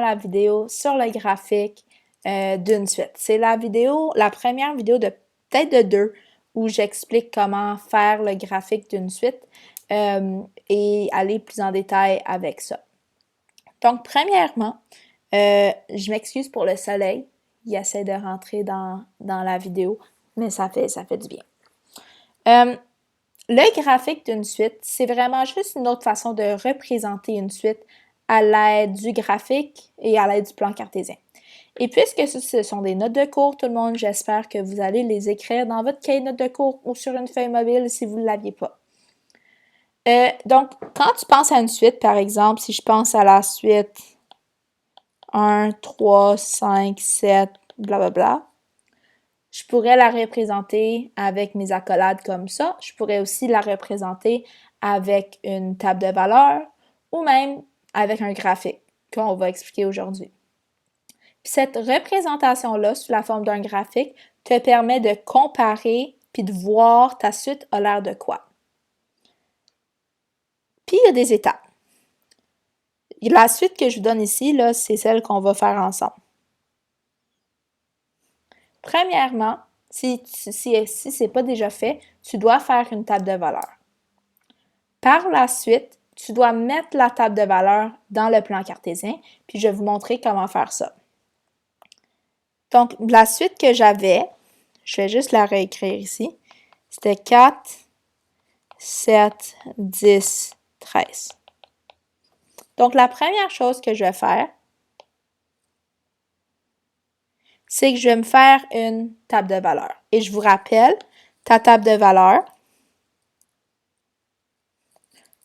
la vidéo sur le graphique d'une suite. C'est la première vidéo de peut-être de deux où j'explique comment faire le graphique d'une suite et aller plus en détail avec ça. Donc, premièrement, je m'excuse pour le soleil. Il essaie de rentrer dans la vidéo, mais ça fait du bien. Le graphique d'une suite, c'est vraiment juste une autre façon de représenter une suite à l'aide du graphique et à l'aide du plan cartésien. Et puisque ce sont des notes de cours, tout le monde, j'espère que vous allez les écrire dans votre cahier de notes de cours ou sur une feuille mobile si vous ne l'aviez pas. Donc, quand tu penses à une suite, par exemple, si je pense à la suite 1, 3, 5, 7, blablabla, je pourrais la représenter avec mes accolades comme ça. Je pourrais aussi la représenter avec une table de valeurs ou même avec un graphique qu'on va expliquer aujourd'hui. Cette représentation-là, sous la forme d'un graphique, te permet de comparer puis de voir ta suite a l'air de quoi. Puis, il y a des étapes. La suite que je vous donne ici, là, c'est celle qu'on va faire ensemble. Premièrement, si ce n'est pas déjà fait, tu dois faire une table de valeurs. Par la suite, tu dois mettre la table de valeurs dans le plan cartésien, puis je vais vous montrer comment faire ça. Donc, la suite que j'avais, je vais juste la réécrire ici, c'était 4, 7, 10, 13. Donc, la première chose que je vais faire, c'est que je vais me faire une table de valeurs. Et je vous rappelle, ta table de valeurs,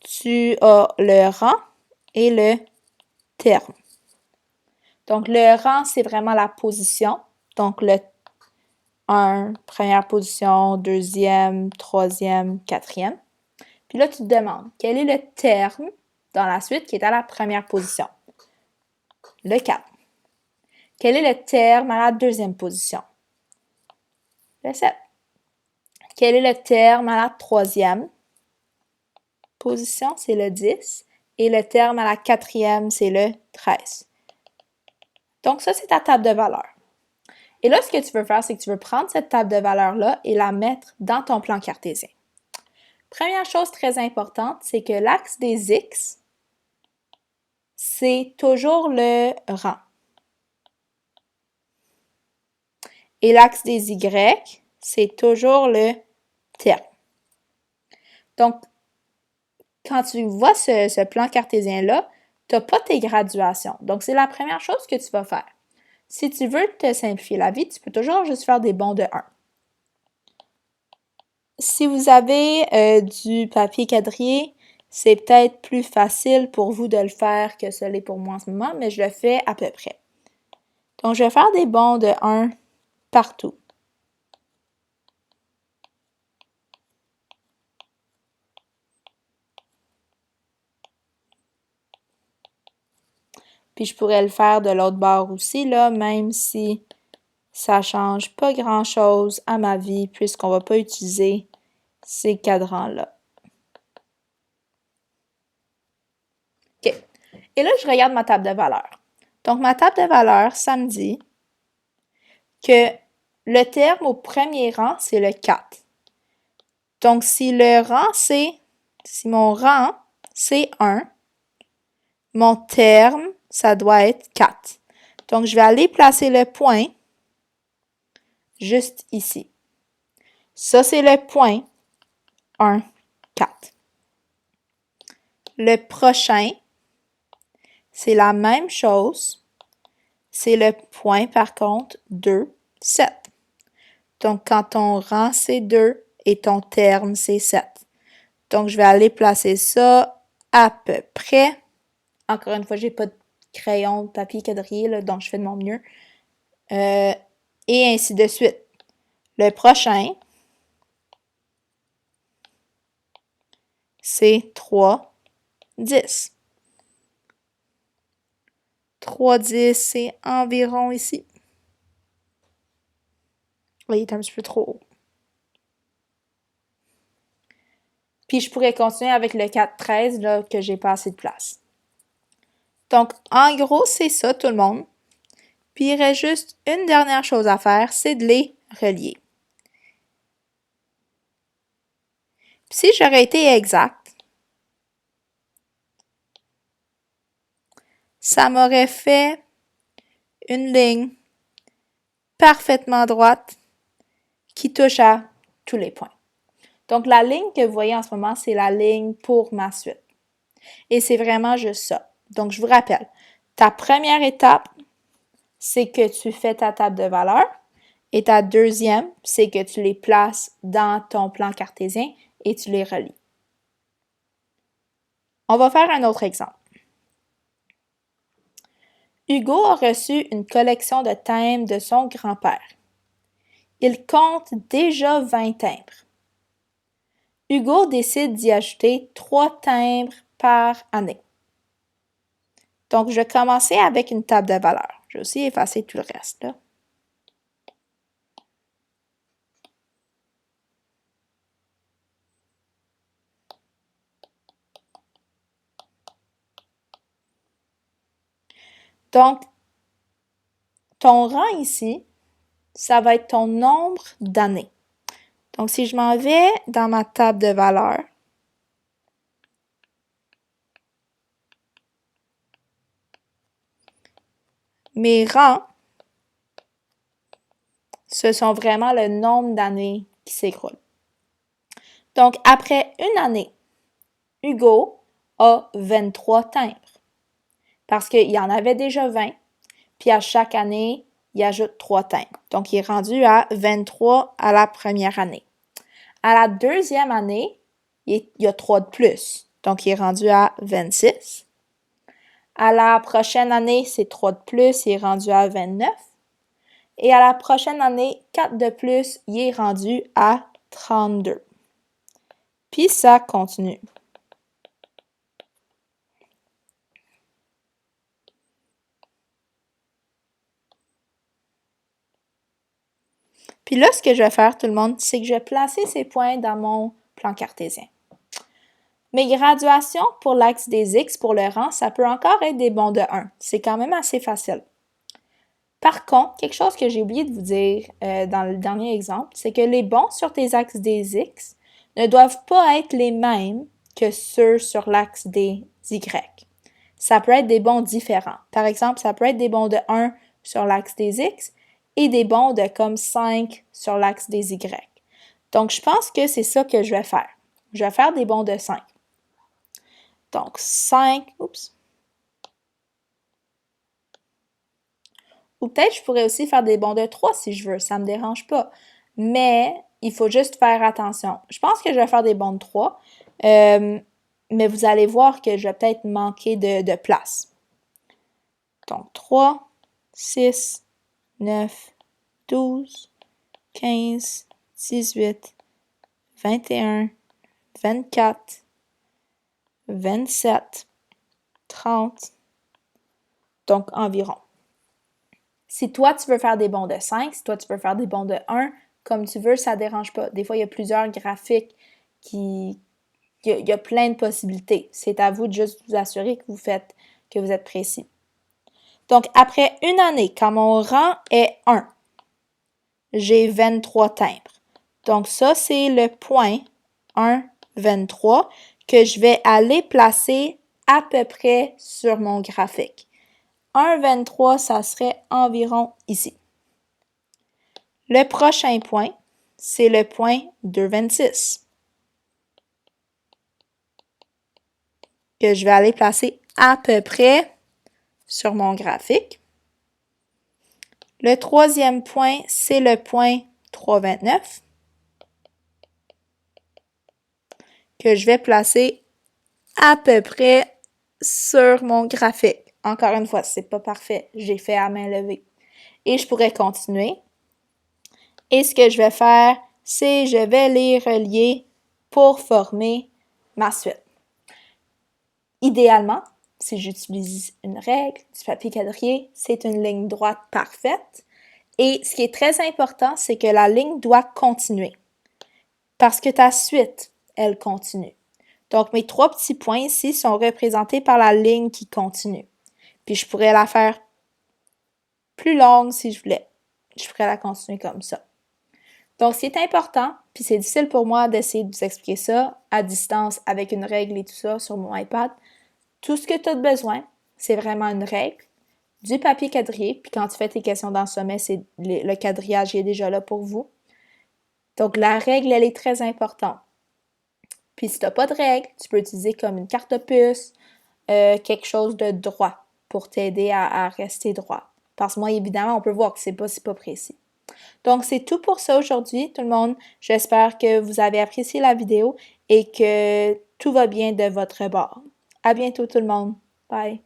tu as le rang et le terme. Donc, le rang, c'est vraiment la position. Donc, le 1, première position, deuxième, troisième, quatrième. Puis là, tu te demandes, quel est le terme dans la suite qui est à la première position? Le 4. Quel est le terme à la deuxième position? Le 7. Quel est le terme à la troisième position? C'est le 10. Et le terme à la quatrième, c'est le 13. Donc, ça, c'est ta table de valeurs. Et là, ce que tu veux faire, c'est que tu veux prendre cette table de valeurs-là et la mettre dans ton plan cartésien. Première chose très importante, c'est que l'axe des X, c'est toujours le rang. Et l'axe des Y, c'est toujours le terme. Donc, quand tu vois ce plan cartésien-là, tu n'as pas tes graduations. Donc, c'est la première chose que tu vas faire. Si tu veux te simplifier la vie, tu peux toujours juste faire des bonds de 1. Si vous avez du papier quadrillé, c'est peut-être plus facile pour vous de le faire que ce l'est pour moi en ce moment, mais je le fais à peu près. Donc, je vais faire des bonds de 1 partout. Puis, je pourrais le faire de l'autre bord aussi, là, même si ça ne change pas grand-chose à ma vie puisqu'on ne va pas utiliser ces cadrans-là. OK. Et là, je regarde ma table de valeurs. Donc, ma table de valeurs, ça me dit que le terme au premier rang, c'est le 4. Donc, si mon rang, c'est 1, mon terme, ça doit être 4. Donc, je vais aller placer le point juste ici. Ça, c'est le point 1, 4. Le prochain, c'est la même chose. C'est le point, par contre, 2, 7. Donc, quand ton rang, c'est 2 et ton terme, c'est 7. Donc, je vais aller placer ça à peu près. Encore une fois, je n'ai pas de crayon, de papier quadrillé, là, donc je fais de mon mieux. Et ainsi de suite. Le prochain, c'est 3, 10. 3, 10, c'est environ ici. Oui, il est un petit peu trop haut. Puis, je pourrais continuer avec le 4, 13, là, que j'ai pas assez de place. Donc, en gros, c'est ça tout le monde. Puis, il reste juste une dernière chose à faire, c'est de les relier. Puis, si j'aurais été exact, ça m'aurait fait une ligne parfaitement droite qui touche à tous les points. Donc, la ligne que vous voyez en ce moment, c'est la ligne pour ma suite. Et c'est vraiment juste ça. Donc, je vous rappelle, ta première étape, c'est que tu fais ta table de valeurs. Et ta deuxième, c'est que tu les places dans ton plan cartésien et tu les relis. On va faire un autre exemple. Hugo a reçu une collection de timbres de son grand-père. Il compte déjà 20 timbres. Hugo décide d'y ajouter 3 timbres par année. Donc, je vais commencer avec une table de valeurs. Je vais aussi effacer tout le reste, là. Donc, ton rang ici, ça va être ton nombre d'années. Donc, si je m'en vais dans ma table de valeurs, mes rangs, ce sont vraiment le nombre d'années qui s'écroulent. Donc, après une année, Hugo a 23 timbres parce qu'il y en avait déjà 20, puis à chaque année, il ajoute 3 timbres. Donc, il est rendu à 23 à la première année. À la deuxième année, il y a 3 de plus. Donc, il est rendu à 26. À la prochaine année, c'est 3 de plus, il est rendu à 29. Et à la prochaine année, 4 de plus, il est rendu à 32. Puis ça continue. Puis là, ce que je vais faire, tout le monde, c'est que je vais placer ces points dans mon plan cartésien. Mes graduations pour l'axe des X pour le rang, ça peut encore être des bonds de 1. C'est quand même assez facile. Par contre, quelque chose que j'ai oublié de vous dire dans le dernier exemple, c'est que les bonds sur tes axes des X ne doivent pas être les mêmes que ceux sur l'axe des Y. Ça peut être des bonds différents. Par exemple, ça peut être des bonds de 1 sur l'axe des X et des bonds de comme 5 sur l'axe des Y. Donc, je pense que c'est ça que je vais faire. Je vais faire des bonds de 5. Donc, 5, oups. Ou peut-être je pourrais aussi faire des bonds de 3 si je veux, ça ne me dérange pas. Mais il faut juste faire attention. Je pense que je vais faire des bonds de 3, mais vous allez voir que je vais peut-être manquer de place. Donc, 3, 6, 9, 12, 15, 18, 21, 24, 27, 30, donc environ. Si toi, tu veux faire des bonds de 5, si toi, tu veux faire des bonds de 1, comme tu veux, ça ne dérange pas. Des fois, il y a plusieurs graphiques il y a plein de possibilités. C'est à vous de juste vous assurer que vous êtes précis. Donc, après une année, quand mon rang est 1, j'ai 23 timbres. Donc, ça, c'est le point 1, 23 que je vais aller placer à peu près sur mon graphique. 1, 23, ça serait environ ici. Le prochain point, c'est le point 2, 26 que je vais aller placer à peu près sur mon graphique. Le troisième point, c'est le point 3,29 que je vais placer à peu près sur mon graphique. Encore une fois, c'est pas parfait, j'ai fait à main levée. Et je pourrais continuer. Et ce que je vais faire, c'est je vais les relier pour former ma suite. Idéalement, si j'utilise une règle du papier quadrillé, c'est une ligne droite parfaite. Et ce qui est très important, c'est que la ligne doit continuer. Parce que ta suite, elle continue. Donc, mes 3 petits points ici sont représentés par la ligne qui continue. Puis je pourrais la faire plus longue si je voulais. Je pourrais la continuer comme ça. Donc, ce qui est important, puis c'est difficile pour moi d'essayer de vous expliquer ça à distance avec une règle et tout ça sur mon iPad. Tout ce que tu as besoin, c'est vraiment une règle, du papier quadrillé, puis quand tu fais tes questions dans le sommet, le quadrillage est déjà là pour vous. Donc, la règle, elle est très importante. Puis, si tu n'as pas de règle, tu peux utiliser comme une carte puce, quelque chose de droit pour t'aider à rester droit. Parce que moi, évidemment, on peut voir que c'est pas précis. Donc, c'est tout pour ça aujourd'hui, tout le monde. J'espère que vous avez apprécié la vidéo et que tout va bien de votre bord. À bientôt, tout le monde. Bye!